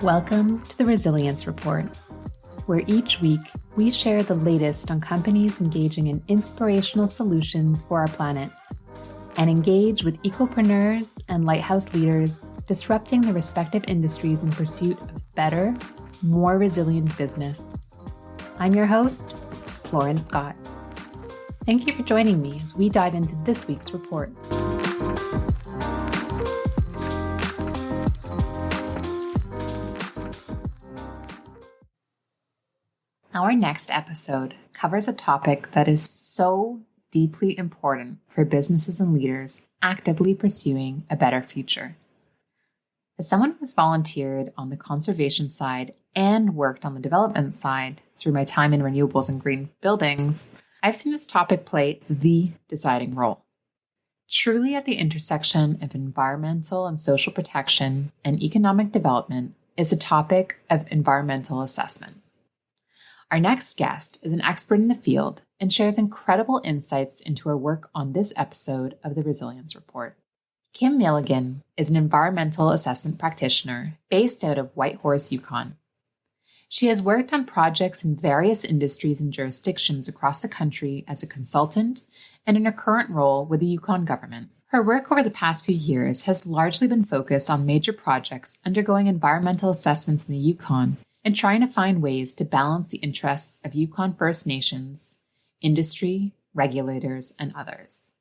Welcome to the Resilience Report, where each week we share the latest on companies engaging in inspirational solutions for our planet and engage with ecopreneurs and lighthouse leaders disrupting their respective industries in pursuit of better, more resilient business. I'm your host, Lauren Scott. Thank you for joining me as we dive into this week's report. Our next episode covers a topic that is so deeply important for businesses and leaders actively pursuing a better future. As someone who's volunteered on the conservation side and worked on the development side through my time in renewables and green buildings, I've seen this topic play the deciding role. Truly at the intersection of environmental and social protection and economic development is the topic of environmental assessment. Our next guest is an expert in the field and shares incredible insights into her work on this episode of the Resilience Report. Kim Milligan is an environmental assessment practitioner based out of Whitehorse, Yukon. She has worked on projects in various industries and jurisdictions across the country as a consultant and in her current role with the Yukon Government. Her work over the past few years has largely been focused on major projects undergoing environmental assessments in the Yukon and trying to find ways to balance the interests of Yukon First Nations, industry, regulators, and others.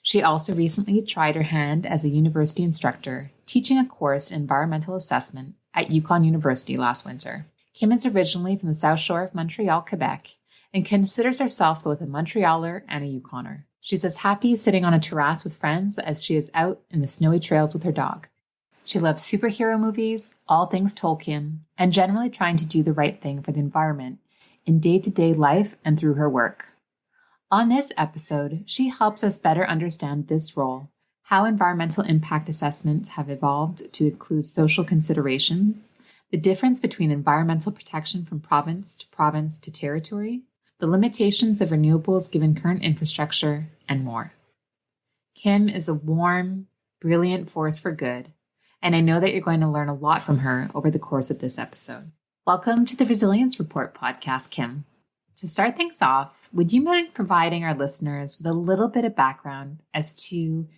She also recently tried her hand as a university instructor, teaching a course in environmental assessment at Yukon University last winter. Kim is originally from the South Shore of Montreal, Quebec, and considers herself both a Montrealer and a Yukoner. She's as happy sitting on a terrace with friends as she is out in the snowy trails with her dog. She loves superhero movies, all things Tolkien, and generally trying to do the right thing for the environment in day-to-day life and through her work. On this episode, she helps us better understand this role, how environmental impact assessments have evolved to include social considerations, the difference between environmental protection from province to territory, the limitations of renewables given current infrastructure, and more. Kim is a warm, brilliant force for good, and I know that you're going to learn a lot from her over the course of this episode. Welcome to the Resilience Report podcast, Kim. To start things off, would you mind providing our listeners with a little bit of background as to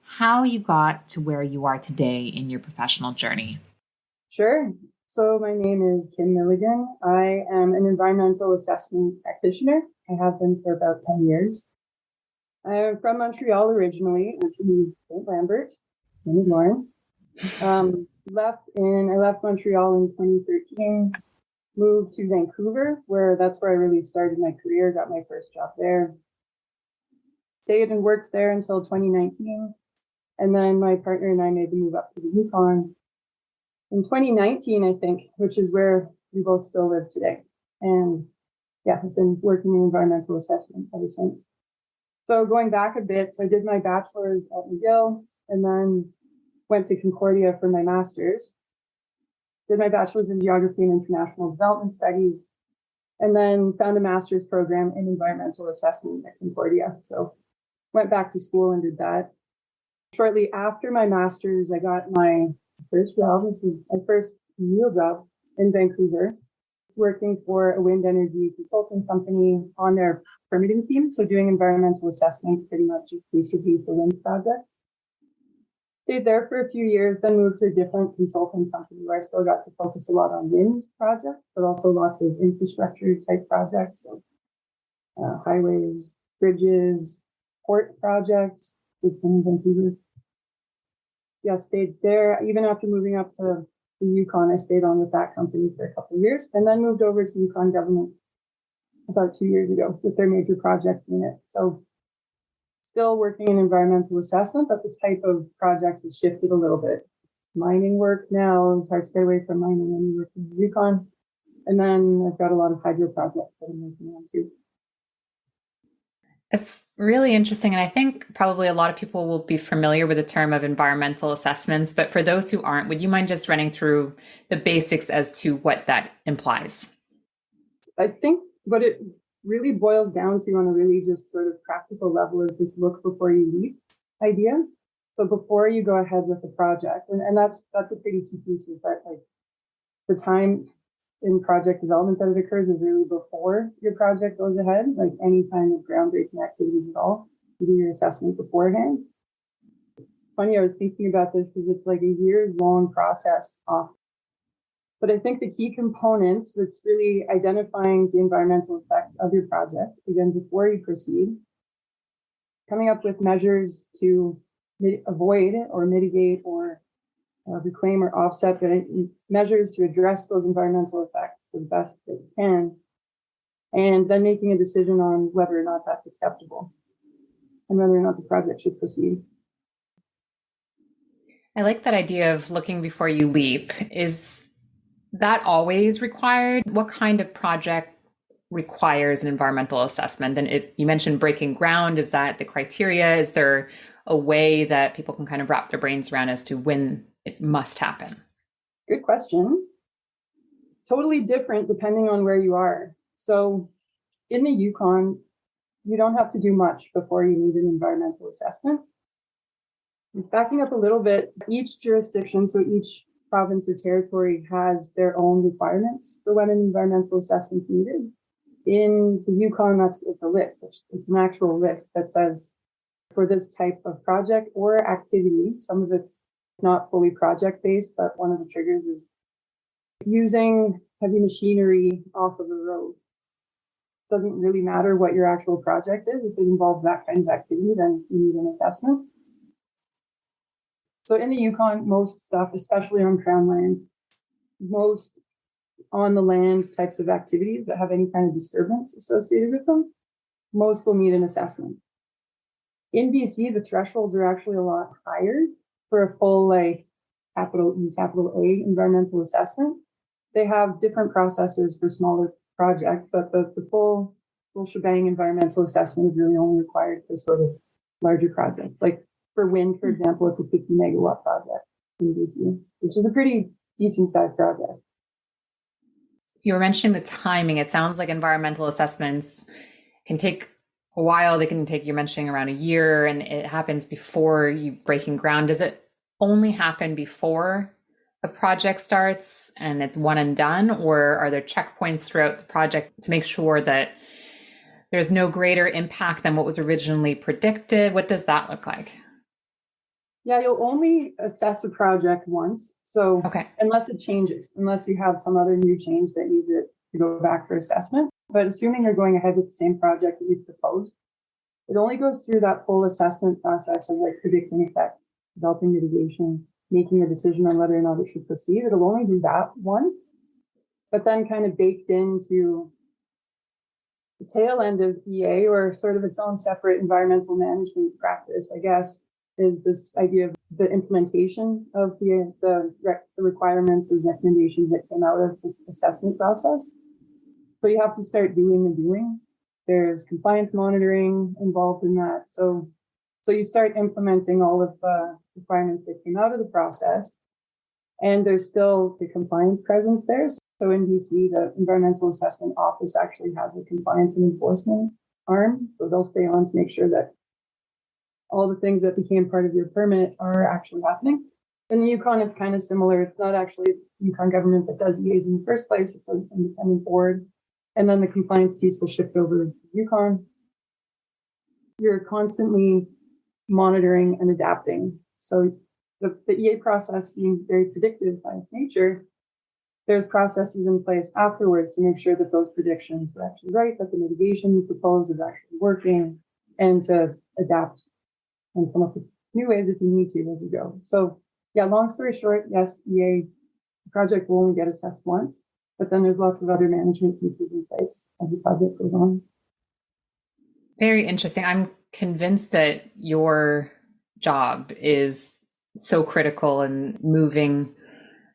how you got to where you are today in your professional journey? Sure. So my name is Kim Milligan. I am an environmental assessment practitioner. I have been for about 10 years. I am from Montreal originally, which is St. Lambert. My name is Lauren. I left Montreal in 2013, moved to Vancouver, that's where I really started my career, got my first job there. Stayed and worked there until 2019. And then my partner and I made the move up to the Yukon in 2019, I think, which is where we both still live today. And I've been working in environmental assessment ever since. So going back a bit, so I did my bachelor's at McGill and then went to Concordia for my master's, did my bachelor's in geography and international development studies, and then found a master's program in environmental assessment at Concordia. So went back to school and did that. Shortly after my master's, I got my first job. This was my first real job in Vancouver, working for a wind energy consulting company on their permitting team. So doing environmental assessment pretty much exclusively for wind projects. Stayed there for a few years, then moved to a different consulting company where I still got to focus a lot on wind projects, but also lots of infrastructure type projects, so highways, bridges, port projects, big thing in Vancouver. Stayed there. Even after moving up to the Yukon, I stayed on with that company for a couple of years and then moved over to Yukon Government about 2 years ago with their major project unit. So still working in environmental assessment, but the type of project has shifted a little bit. Mining work now, it's hard to get away from mining when you work in the Yukon. And then I've got a lot of hydro projects that I'm working on too. It's really interesting. And I think probably a lot of people will be familiar with the term of environmental assessments. But for those who aren't, would you mind just running through the basics as to what that implies? I think what it really boils down to on a really just sort of practical level is this look before you leap idea. So before you go ahead with the project, and that's a pretty key piece, is that like the time in project development that it occurs is really before your project goes ahead, like any kind of groundbreaking activities at all. You do your assessment beforehand. Funny, I was thinking about this because it's like a years long process off. But I think the key components that's really identifying the environmental effects of your project, again, before you proceed, coming up with measures to avoid or mitigate or reclaim or offset, but measures to address those environmental effects to the best that you can, and then making a decision on whether or not that's acceptable and whether or not the project should proceed. I like that idea of looking before you leap. Is that always required? What kind of project requires an environmental assessment? And you mentioned breaking ground. Is that the criteria? Is there a way that people can kind of wrap their brains around as to when it must happen? Good question. Totally different depending on where you are. So in the Yukon, you don't have to do much before you need an environmental assessment. Backing up a little bit, each jurisdiction, so each province or territory has their own requirements for when an environmental assessment is needed. In the Yukon, it's a list. It's an actual list that says for this type of project or activity, some of it's not fully project-based, but one of the triggers is using heavy machinery off of a road. Doesn't really matter what your actual project is. If it involves that kind of activity, then you need an assessment. So in the Yukon, most stuff, especially on Crown land, most on the land types of activities that have any kind of disturbance associated with them, most will need an assessment. In BC, the thresholds are actually a lot higher for a full, capital E, capital A environmental assessment. They have different processes for smaller projects, but the full shebang environmental assessment is really only required for sort of larger projects. Like for wind, for example, it's a 50 megawatt project in BC, which is a pretty decent sized project. You were mentioning the timing. It sounds like environmental assessments can take a while. They can take, you're mentioning around a year, and it happens before you breaking ground. Does it only happen before a project starts and it's one and done, or are there checkpoints throughout the project to make sure that there's no greater impact than what was originally predicted? What does that look like? Yeah, you'll only assess a project once. So unless it changes, unless you have some other new change that needs it to go back for assessment. But assuming you're going ahead with the same project that you've proposed, it only goes through that full assessment process of predicting effects, developing mitigation, making a decision on whether or not it should proceed. It'll only do that once, but then kind of baked into the tail end of EA, or sort of its own separate environmental management practice, I guess, is this idea of the implementation of the requirements or recommendations that came out of this assessment process. So you have to start doing the doing. There's compliance monitoring involved in that. So you start implementing all of the requirements that came out of the process, and there's still the compliance presence there. So in BC, the Environmental Assessment Office actually has a compliance and enforcement arm. So they'll stay on to make sure that all the things that became part of your permit are actually happening. In the Yukon, it's kind of similar. It's not actually Yukon Government that does EAs in the first place. It's an independent board. And then the compliance piece will shift over to Yukon. You're constantly monitoring and adapting. So the EA process being very predictive by its nature, there's processes in place afterwards to make sure that those predictions are actually right, that the mitigation you propose is actually working, and to adapt and come up with new ways if you need to as you go. So yeah, long story short, yes, EA project will only get assessed once, but then there's lots of other management pieces in place as the project goes on. Very interesting. I'm convinced that your job is so critical in moving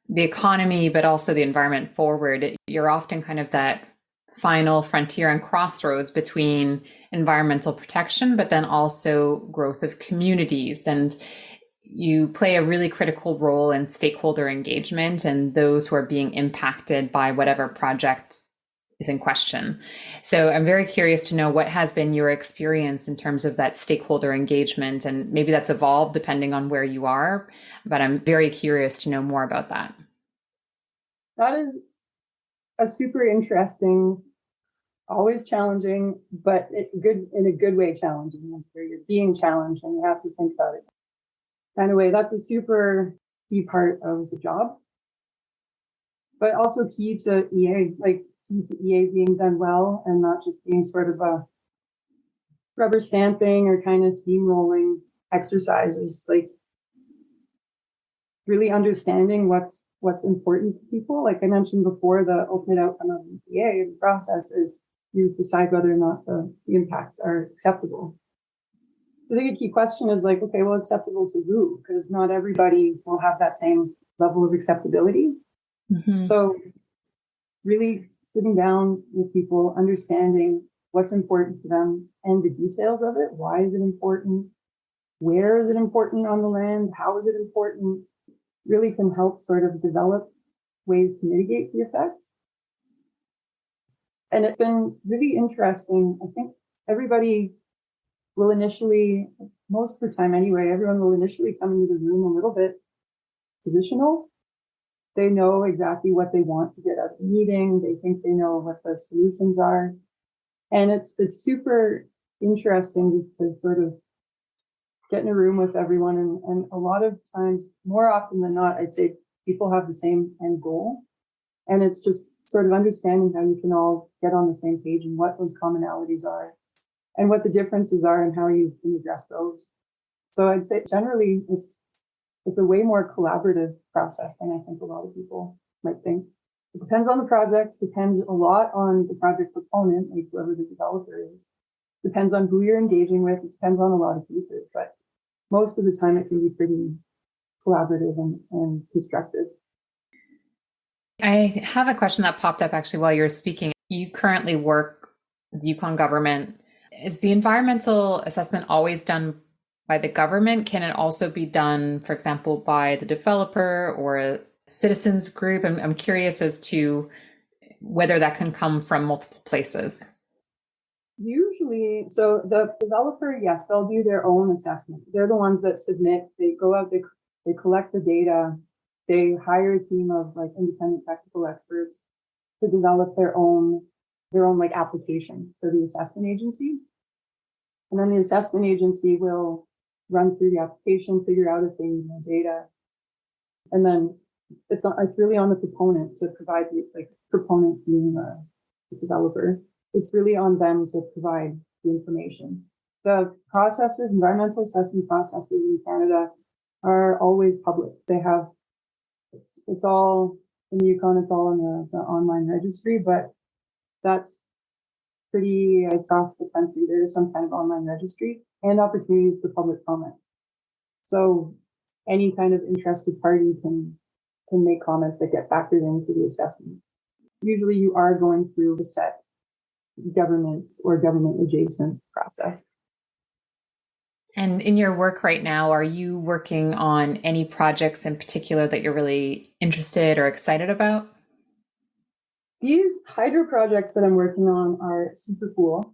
the economy, but also the environment forward. You're often kind of that final frontier and crossroads between environmental protection, but then also growth of communities. And you play a really critical role in stakeholder engagement and those who are being impacted by whatever project is in question. So I'm very curious to know what has been your experience in terms of that stakeholder engagement, and maybe that's evolved depending on where you are, but I'm very curious to know more about that. That is a super interesting, always challenging, but good in a good way challenging. Where you're being challenged and you have to think about it kind of way. That's a super key part of the job, but also key to EA, like key to EA being done well and not just being sort of a rubber stamping or kind of steamrolling exercises. Like really understanding what's important to people. Like I mentioned before, the ultimate outcome of the EA process is you decide whether or not the impacts are acceptable. I think a key question is like, okay, well, acceptable to who? Because not everybody will have that same level of acceptability. Mm-hmm. So really sitting down with people, understanding what's important to them and the details of it. Why is it important? Where is it important on the land? How is it important? Really can help sort of develop ways to mitigate the effects. And it's been really interesting. I think everybody will initially, most of the time anyway, everyone will initially come into the room a little bit positional. They know exactly what they want to get out of the meeting. They think they know what the solutions are. And it's super interesting to sort of get in a room with everyone. And a lot of times, more often than not, I'd say people have the same end goal. And it's just sort of understanding how you can all get on the same page and what those commonalities are and what the differences are and how you can address those. So I'd say generally it's a way more collaborative process than I think a lot of people might think. It depends on the project, depends a lot on the project proponent, like whoever the developer is. Depends on who you're engaging with. It depends on a lot of pieces, but most of the time it can be pretty collaborative and constructive. I have a question that popped up actually while you were speaking. You currently work with Yukon Government. Is the environmental assessment always done by the government? Can it also be done, for example, by the developer or a citizens group? I'm curious as to whether that can come from multiple places. Usually, so the developer, yes, they'll do their own assessment. They're the ones that submit, they go out, they collect the data, they hire a team of like independent technical experts to develop their own like application for the assessment agency. And then the assessment agency will run through the application, figure out if they need more data. And then it's really on the proponent to provide the proponent being the developer. It's really on them to provide the information. The processes, environmental assessment processes in Canada are always public. They have, it's all in the Yukon, it's all in the online registry, but that's pretty across the country. There is some kind of online registry and opportunities for public comment. So any kind of interested party can make comments that get factored into the assessment. Usually you are going through a set government or government adjacent process. And in your work right now, are you working on any projects in particular that you're really interested or excited about? These hydro projects that I'm working on are super cool.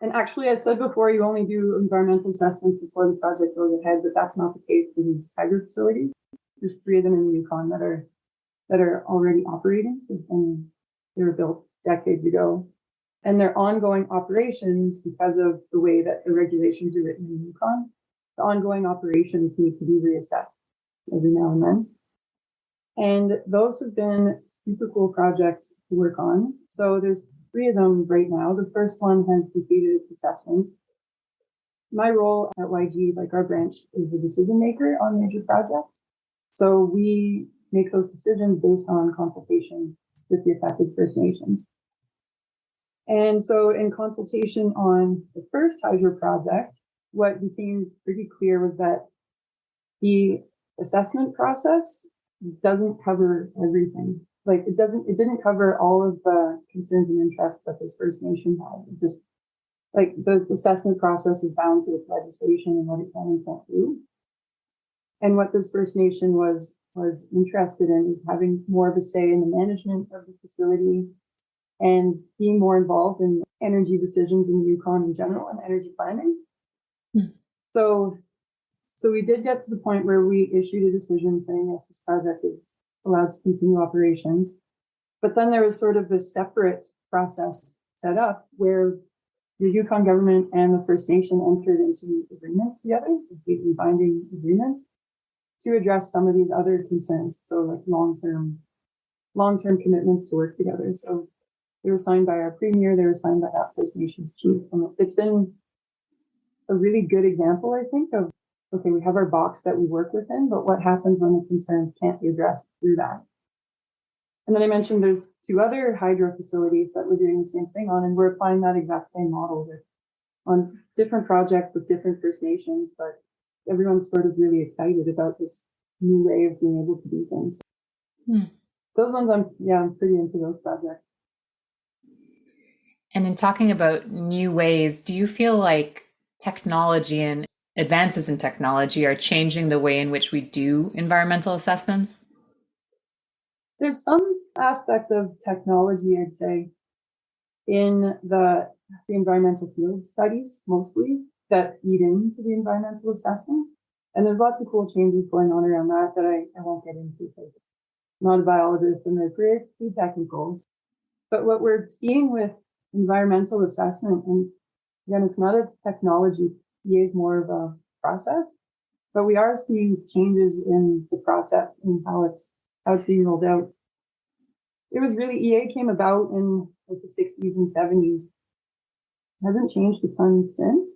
And actually, I said before, you only do environmental assessments before the project goes ahead, but that's not the case for these hydro facilities. There's 3 of them in the Yukon that are already operating, and they were built decades ago. And their ongoing operations, because of the way that the regulations are written in the Yukon, the ongoing operations need to be reassessed every now and then. And those have been super cool projects to work on. So there's 3 of them right now. The first one has completed its assessment. My role at YG, like our branch, is the decision maker on major projects. So we make those decisions based on consultation with the affected First Nations. And so in consultation on the first hydro project, what became pretty clear was that the assessment process doesn't cover everything. Like it didn't cover all of the concerns and interests that this First Nation had. It just like the assessment process is bound to its legislation and what it can and can't do. And what this First Nation was interested in is having more of a say in the management of the facility and being more involved in energy decisions in the Yukon in general and energy planning. So we did get to the point where we issued a decision saying, yes, this project is allowed to continue operations. But then there was sort of this separate process set up where the Yukon Government and the First Nation entered into agreements together, completely binding agreements, to address some of these other concerns. So like long-term commitments to work together. So they were signed by our premier, they were signed by that First Nations chief. And it's been a really good example, I think, of, okay, we have our box that we work within, but what happens when the concerns can't be addressed through that? And then I mentioned there's 2 other hydro facilities that we're doing the same thing on, and we're applying that exact same model on different projects with different First Nations, but everyone's sort of really excited about this new way of being able to do things. Those ones, I'm pretty into those projects. And in talking about new ways, do you feel like technology and advances in technology are changing the way in which we do environmental assessments? There's some aspect of technology, I'd say, in the environmental field studies, mostly, that feed into the environmental assessment. And there's lots of cool changes going on around that I won't get into because I'm not a biologist and they're pretty technical. But what we're seeing with environmental assessment, and again, it's not a technology, EA is more of a process, but we are seeing changes in the process and how it's being rolled out. It was really, EA came about in like the 60s and 70s. It hasn't changed a ton since.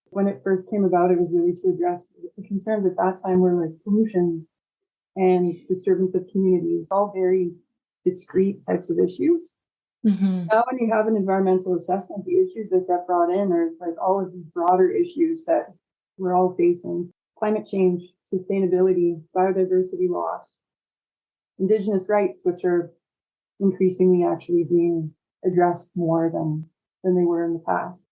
When it first came about, it was really to address the concerns at that time were like pollution and disturbance of communities, all very discrete types of issues. Now, when you have an environmental assessment, the issues that get brought in are like all of these broader issues that we're all facing: climate change, sustainability, biodiversity loss, Indigenous rights, which are increasingly actually being addressed more than they were in the past.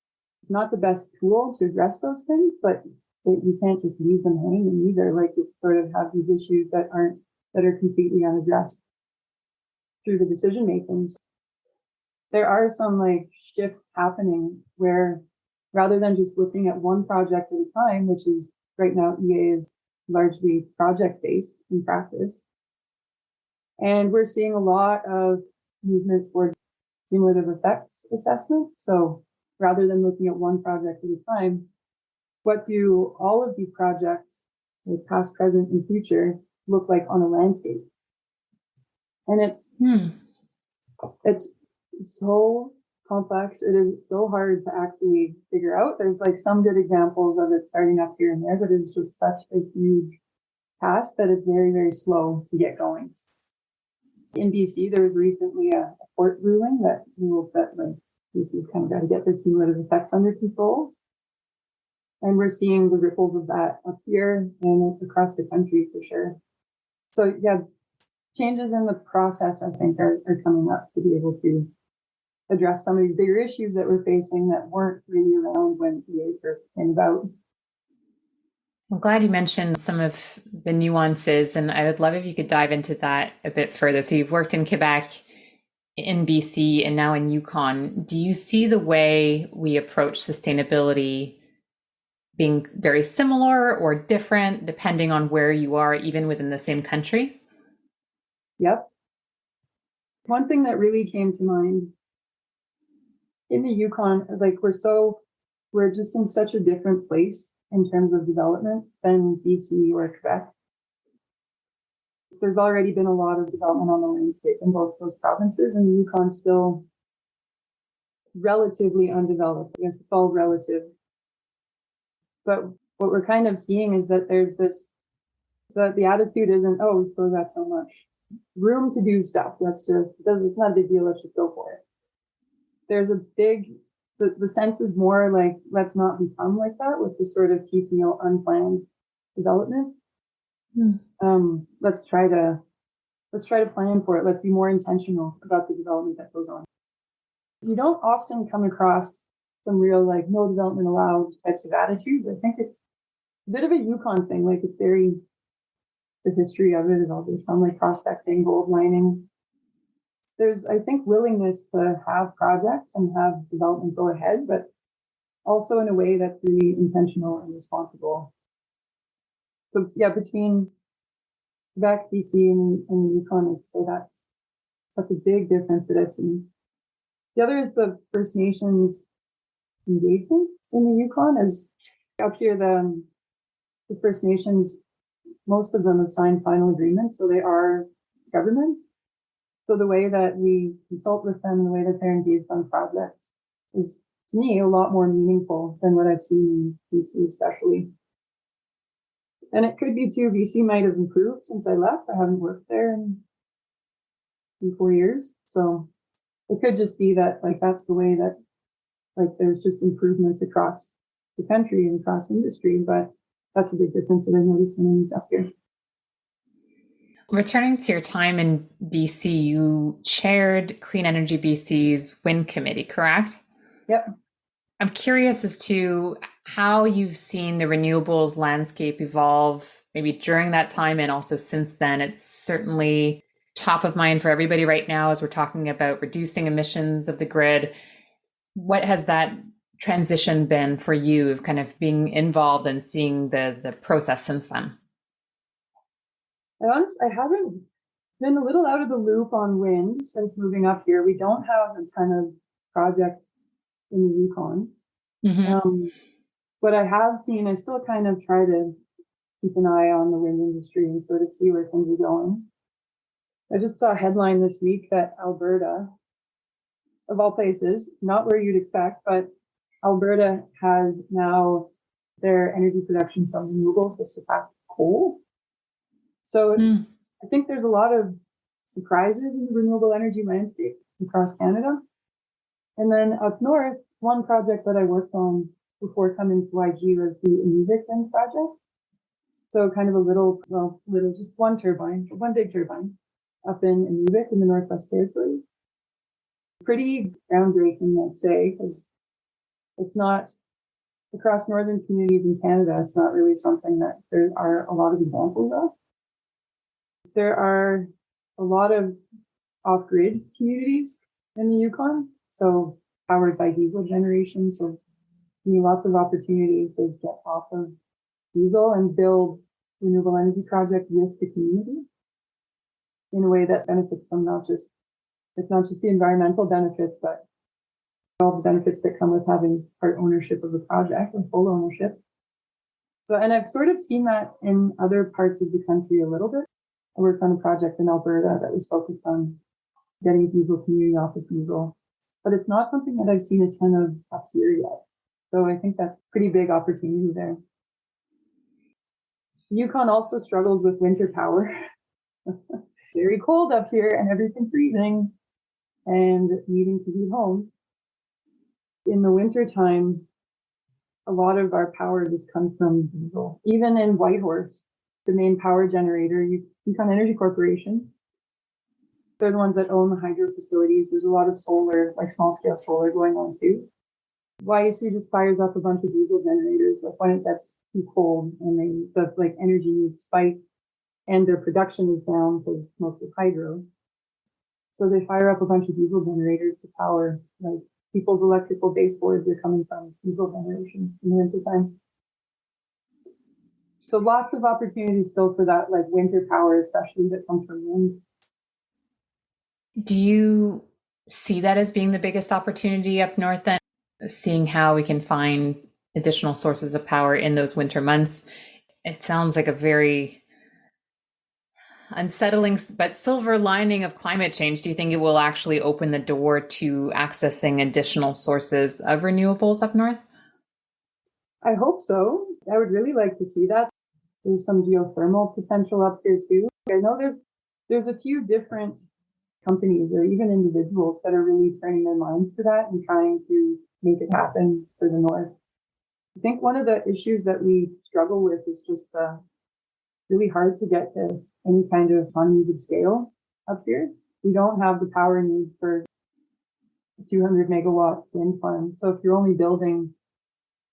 It's not the best tool to address those things, but you can't just leave them hanging either. Like, just sort of have these issues that are completely unaddressed through the decision making. There are some like shifts happening where rather than just looking at one project at a time, which is right now EA is largely project based in practice. And we're seeing a lot of movement towards cumulative effects assessment. So rather than looking at one project at a time, what do all of these projects, like past, present, and future, look like on a landscape? And it's so complex. It is so hard to actually figure out. There's like some good examples of it starting up here and there, but it's just such a huge task that it's very, very slow to get going. In BC, there was recently a court ruling that ruled that like BC's kind of got to get their cumulative effects under control. And we're seeing the ripples of that up here and across the country for sure. So yeah, changes in the process, I think, are coming up to be able to address some of these bigger issues that we're facing that weren't really around when EA first came about. I'm glad you mentioned some of the nuances, and I would love if you could dive into that a bit further. So you've worked in Quebec, in BC, and now in Yukon. Do you see the way we approach sustainability being very similar or different depending on where you are, even within the same country? Yep. One thing that really came to mind in the Yukon, like we're just in such a different place in terms of development than BC or Quebec. There's already been a lot of development on the landscape in both those provinces, and the Yukon's still relatively undeveloped. I guess it's all relative. But what we're kind of seeing is that there's the attitude isn't, oh, we still got so much room to do stuff. It's not a big deal, let's just go for it. There's the sense is more like, let's not become like that with this sort of piecemeal, unplanned development. Let's try to plan for it. Let's be more intentional about the development that goes on. You don't often come across some real like no development allowed types of attitudes. I think it's a bit of a Yukon thing. Like the history of it is all based on like prospecting, gold mining. There's, I think, willingness to have projects and have development go ahead, but also in a way that's really intentional and responsible. So yeah, between Quebec, BC, and the Yukon, I'd say that's such a big difference that I've seen. The other is the First Nations engagement in the Yukon. As up here, the First Nations, most of them have signed final agreements, so they are governments. So the way that we consult with them, the way that they're engaged on projects is, to me, a lot more meaningful than what I've seen in BC, especially. And it could be too, BC might have improved since I left. I haven't worked there in 4 years. So it could just be that, like, that's the way that, like, there's just improvements across the country and across industry. But that's a big difference that I've noticed when I moved up here. Returning to your time in BC, you chaired Clean Energy BC's Wind Committee, correct? Yep. I'm curious as to how you've seen the renewables landscape evolve, maybe during that time and also since then. It's certainly top of mind for everybody right now as we're talking about reducing emissions of the grid. What has that transition been for you, kind of being involved and seeing the process since then? I haven't been a little out of the loop on wind since moving up here. We don't have a ton of projects in the Yukon. Mm-hmm. But I have seen, I still kind of try to keep an eye on the wind industry and sort of see where things are going. I just saw a headline this week that Alberta, of all places, not where you'd expect, but Alberta has now their energy production from renewables has surpassed coal. So I think there's a lot of surprises in the renewable energy landscape across Canada. And then up north, one project that I worked on before coming to YG was the Milligan project. So kind of just one big turbine up in Inuvik in the Northwest Territories. Pretty groundbreaking, I'd say, because it's not across northern communities in Canada. It's not really something that there are a lot of examples of. There are a lot of off-grid communities in the Yukon, so powered by diesel generation. So lots of opportunities to get off of diesel and build renewable energy projects with the community in a way that benefits them, it's not just the environmental benefits, but all the benefits that come with having part ownership of the project or full ownership. So, and I've sort of seen that in other parts of the country a little bit. I worked on a project in Alberta that was focused on getting diesel community off of diesel, but it's not something that I've seen a ton of up here yet. So I think that's a pretty big opportunity there. Yukon also struggles with winter power. Very cold up here and everything freezing and needing to heat homes. In the wintertime, a lot of our power just comes from diesel. Even in Whitehorse, the main power generator, Yukon Energy Corporation, they're the ones that own the hydro facilities. There's a lot of solar, like small scale solar going on too. YEC just fires up a bunch of diesel generators when it gets too cold and the energy needs spike and their production is down because most of hydro. So they fire up a bunch of diesel generators to power people's electrical baseboards are coming from diesel generation in the wintertime. So lots of opportunities still for that winter power, especially that comes from wind. Do you see that as being the biggest opportunity up north then? Seeing how we can find additional sources of power in those winter months. It sounds like a very unsettling but silver lining of climate change. Do you think it will actually open the door to accessing additional sources of renewables up north? I hope so. I would really like to see that. There's some geothermal potential up here too. I know there's a few different companies or even individuals that are really turning their minds to that and trying to make it happen for the north. I think one of the issues that we struggle with is just really hard to get to any kind of economies of scale up here. We don't have the power needs for a 200 megawatt wind farm. So if you're only building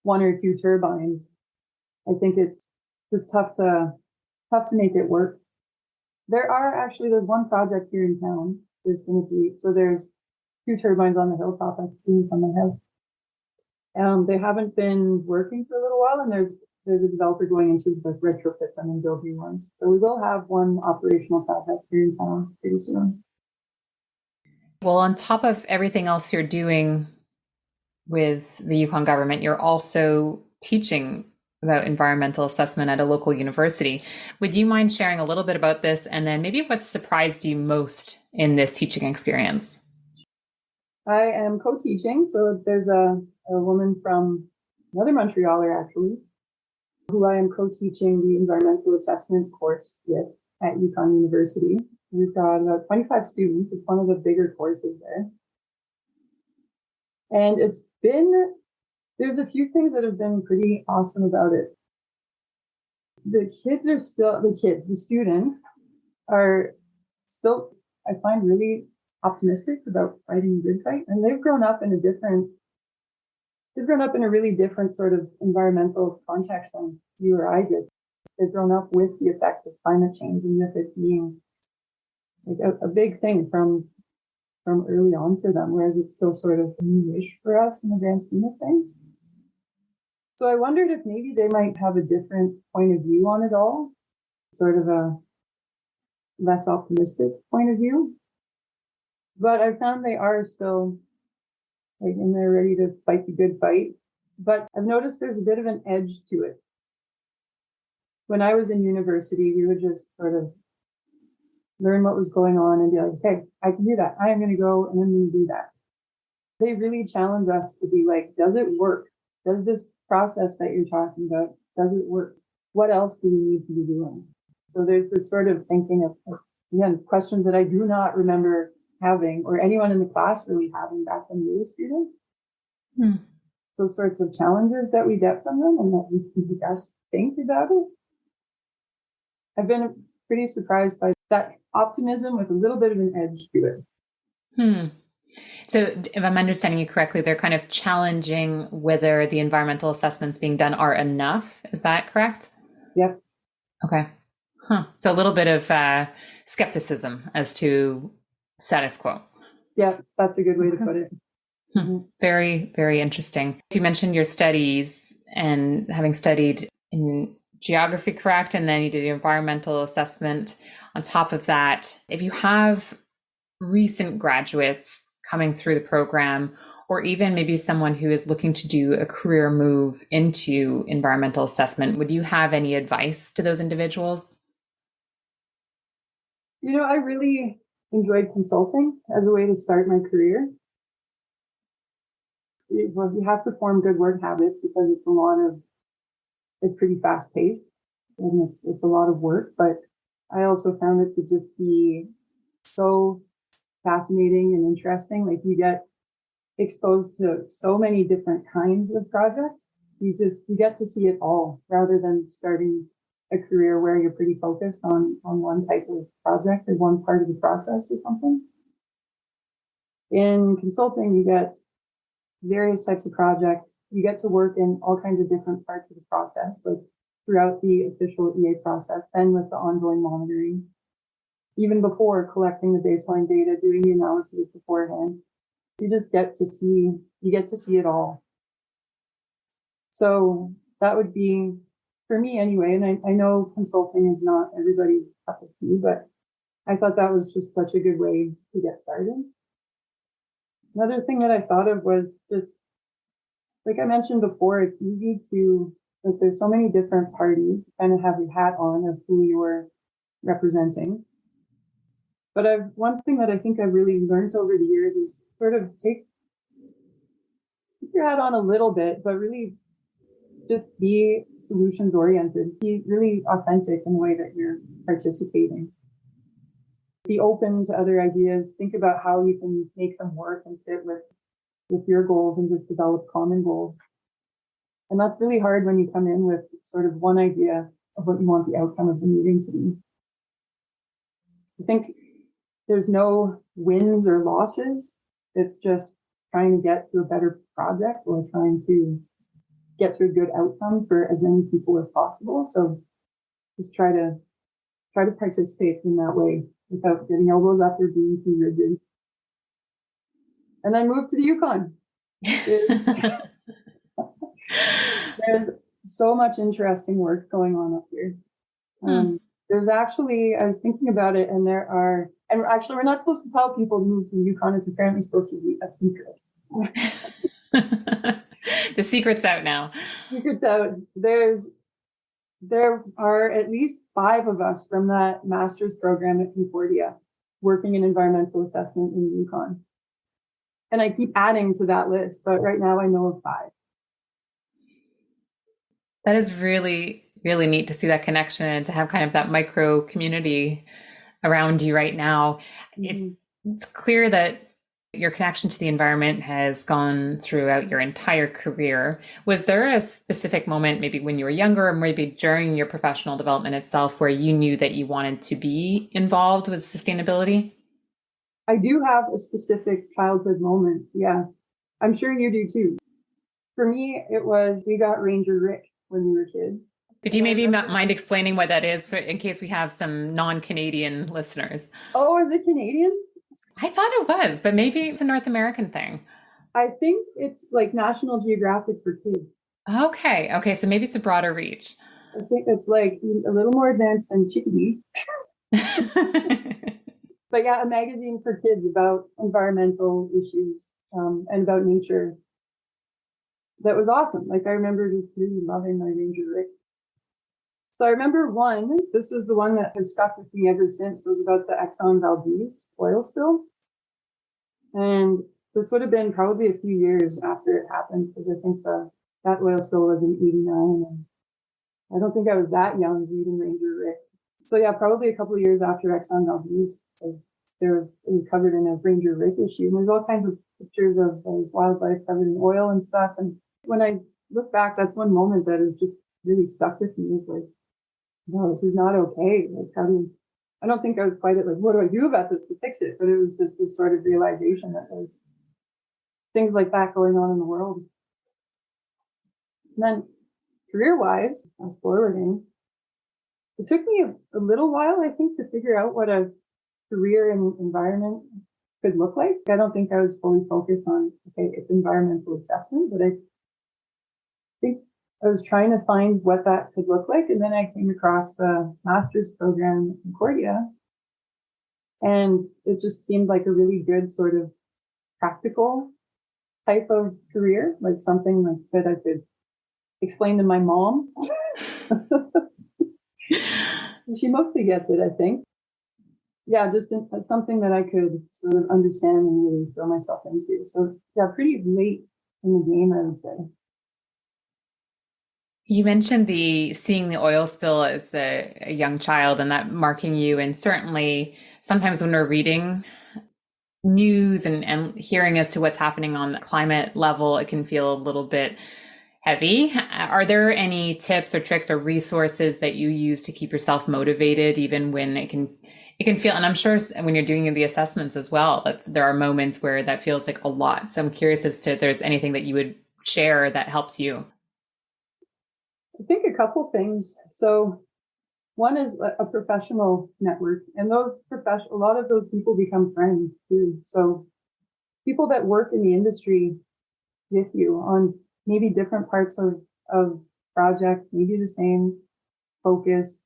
one or two turbines, I think it's just tough to make it work. There's one project here in town. There's 2 turbines on the hilltop I can see from my house. They haven't been working for a little while, and there's there's a developer going into like retrofit them and build new ones. So we will have one operational project here in town pretty soon. Well, on top of everything else you're doing with the Yukon government, you're also teaching about environmental assessment at a local university. Would you mind sharing a little bit about this, and then maybe what surprised you most in this teaching experience? I am co-teaching. So there's a woman from another Montrealer, actually, who I am co-teaching the environmental assessment course with at Yukon University. We've got about 25 students. It's one of the bigger courses there. And there's a few things that have been pretty awesome about it. The students are still, I find, really optimistic about fighting the good fight. And they've grown up in a really different sort of environmental context than you or I did. They've grown up with the effects of climate change and with it being like a big thing from early on for them, whereas it's still sort of newish for us in the grand scheme of things. So I wondered if maybe they might have a different point of view on it all, sort of a less optimistic point of view. But I found they are still like in there ready to fight the good fight. But I've noticed there's a bit of an edge to it. When I was in university, we would just sort of learn what was going on and be like, okay, I can do that. I am going to go and I'm going to do that. They really challenge us to be like, does it work? Does this process that you're talking about, does it work? What else do we need to be doing? So there's this sort of thinking of, again, questions that I do not remember having or anyone in the class really having back when we were students. Those sorts of challenges that we get from them and that we make us think about it. I've been pretty surprised by that optimism with a little bit of an edge to it. So if I'm understanding you correctly, they're kind of challenging whether the environmental assessments being done are enough. Is that correct? Yep. Okay. So a little bit of skepticism as to status quo. Yeah, that's a good way to put it. Very, very interesting. You mentioned your studies and having studied in geography, correct? And then you did your environmental assessment on top of that. If you have recent graduates coming through the program, or even maybe someone who is looking to do a career move into environmental assessment, would you have any advice to those individuals? You know, I really enjoyed consulting as a way to start my career. Well, you have to form good work habits because it's pretty fast paced and it's a lot of work, but I also found it to just be so fascinating and interesting. Like you get exposed to so many different kinds of projects. You get to see it all rather than starting a career where you're pretty focused on one type of project or one part of the process or something. In consulting, you get various types of projects. You get to work in all kinds of different parts of the process, like throughout the official EA process, then with the ongoing monitoring, even before collecting the baseline data, doing the analysis beforehand. You get to see it all. So that would be, for me anyway, and I know consulting is not everybody's cup of tea, but I thought that was just such a good way to get started. Another thing that I thought of was just, like I mentioned before, it's easy to, like there's so many different parties, kind of have your hat on of who you're representing. But one thing that I think I've really learned over the years is sort of take your hat on a little bit, but really just be solutions oriented, be really authentic in the way that you're participating. Be open to other ideas, think about how you can make them work and fit with your goals and just develop common goals. And that's really hard when you come in with sort of one idea of what you want the outcome of the meeting to be. I think there's no wins or losses. It's just trying to get to a better project or trying to get to a good outcome for as many people as possible. So just try to participate in that way without getting elbows up or being too rigid. And then move to the Yukon. There's so much interesting work going on up here. There's actually, I was thinking about it, and we're not supposed to tell people to move to the Yukon. It's apparently supposed to be a secret. The secret's out now. Secret's out. There are at least 5 of us from that master's program at Concordia working in environmental assessment in the Yukon. And I keep adding to that list, but right now I know of 5. That is really, really neat to see that connection and to have kind of that micro community around you right now. It's clear that your connection to the environment has gone throughout your entire career. Was there a specific moment, maybe when you were younger or maybe during your professional development itself, where you knew that you wanted to be involved with sustainability? I do have a specific childhood moment. Yeah, I'm sure you do too. For me, it was we got Ranger Rick when we were kids. Could you maybe mind explaining what that is in case we have some non-Canadian listeners? Oh, is it Canadian? I thought it was, but maybe it's a North American thing. I think it's like National Geographic for kids. Okay. So maybe it's a broader reach. I think it's like a little more advanced than Chickadee. But yeah, a magazine for kids about environmental issues and about nature. That was awesome. Like I remember just really loving my Ranger Rick. So I remember this was the one that has stuck with me ever since, was about the Exxon Valdez oil spill. And this would have been probably a few years after it happened, because I think that oil spill was in 89. And I don't think I was that young reading Ranger Rick. So yeah, probably a couple of years after Exxon Valdez, it was covered in a Ranger Rick issue. And there's all kinds of pictures of wildlife covered in oil and stuff. And when I look back, that's one moment that has just really stuck with me. It's like, no, this is not okay. Like, I don't think I was quite at like, what do I do about this to fix it? But it was just this sort of realization that there's things like that going on in the world. And then career-wise, fast forwarding, it took me a little while, I think, to figure out what a career in environment could look like. I don't think I was fully focused on, okay, it's environmental assessment, but I think I was trying to find what that could look like. And then I came across the master's program at Concordia. And it just seemed like a really good sort of practical type of career, like something like that I could explain to my mom. She mostly gets it, I think. Yeah, just something that I could sort of understand and really throw myself into. So yeah, pretty late in the game, I would say. You mentioned seeing the oil spill as a young child and that marking you. And certainly sometimes when we're reading news and hearing as to what's happening on the climate level, it can feel a little bit heavy. Are there any tips or tricks or resources that you use to keep yourself motivated, even when it can feel, and I'm sure when you're doing the assessments as well, there are moments where that feels like a lot. So I'm curious as to if there's anything that you would share that helps you. I think a couple things. So one is a professional network, and a lot of those people become friends too. So people that work in the industry with you on maybe different parts of projects, maybe the same focus,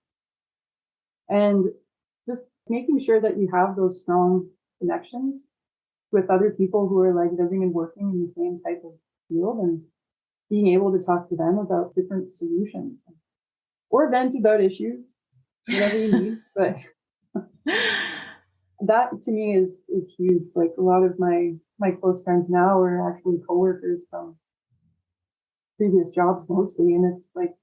and just making sure that you have those strong connections with other people who are like living and working in the same type of field, and being able to talk to them about different solutions or vent about issues, whatever you need. But that to me is huge. Like a lot of my close friends now are actually coworkers from previous jobs mostly. And it's like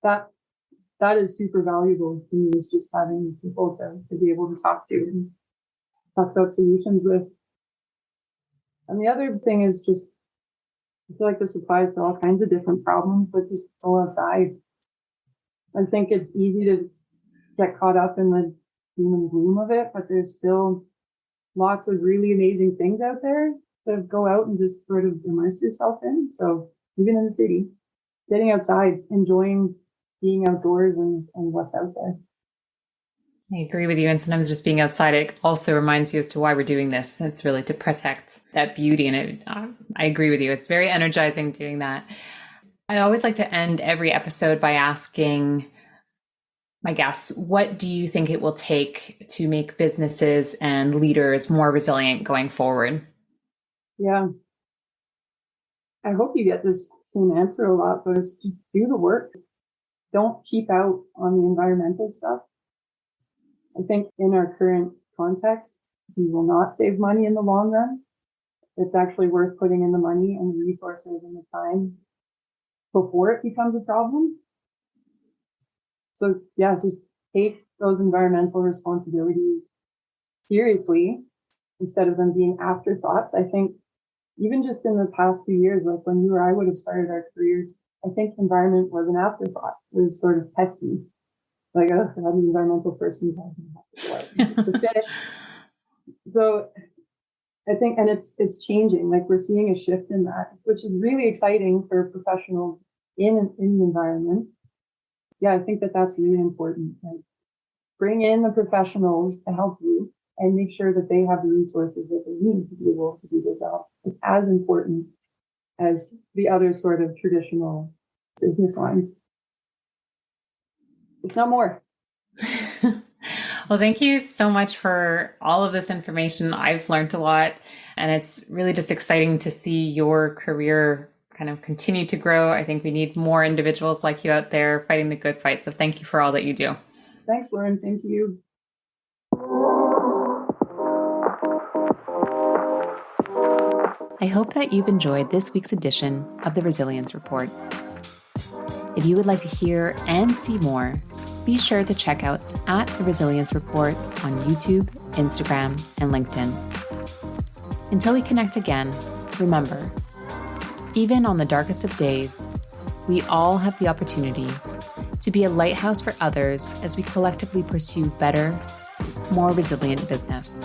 that is super valuable to me, is just having people to be able to talk to and talk about solutions with. And the other thing is just, I feel like this applies to all kinds of different problems, but just go outside. I think it's easy to get caught up in the doom and gloom of it, but there's still lots of really amazing things out there to go out and just sort of immerse yourself in. So even in the city, getting outside, enjoying being outdoors and what's out there. I agree with you. And sometimes just being outside, it also reminds you as to why we're doing this. It's really to protect that beauty. And I agree with you. It's very energizing doing that. I always like to end every episode by asking my guests, what do you think it will take to make businesses and leaders more resilient going forward? Yeah, I hope you get this same answer a lot, but it's just do the work. Don't cheap out on the environmental stuff. I think in our current context, we will not save money in the long run. It's actually worth putting in the money and the resources and the time before it becomes a problem. So yeah, just take those environmental responsibilities seriously instead of them being afterthoughts. I think even just in the past few years, like when you or I would have started our careers, I think environment was an afterthought. It was sort of pesky. Like, oh, I'm an environmental person. The fish. So I think, and it's changing. Like we're seeing a shift in that, which is really exciting for professionals in the environment. Yeah, I think that's really important. Like, bring in the professionals to help you and make sure that they have the resources that they need to be able to do their job. It's as important as the other sort of traditional business line. It's not more. Well, thank you so much for all of this information. I've learned a lot, and it's really just exciting to see your career kind of continue to grow. I think we need more individuals like you out there fighting the good fight. So thank you for all that you do. Thanks, Lauren. Same to you. I hope that you've enjoyed this week's edition of the Resilience Report. If you would like to hear and see more, be sure to check out @The Resilience Report on YouTube, Instagram, and LinkedIn. Until we connect again, remember, even on the darkest of days, we all have the opportunity to be a lighthouse for others as we collectively pursue better, more resilient business.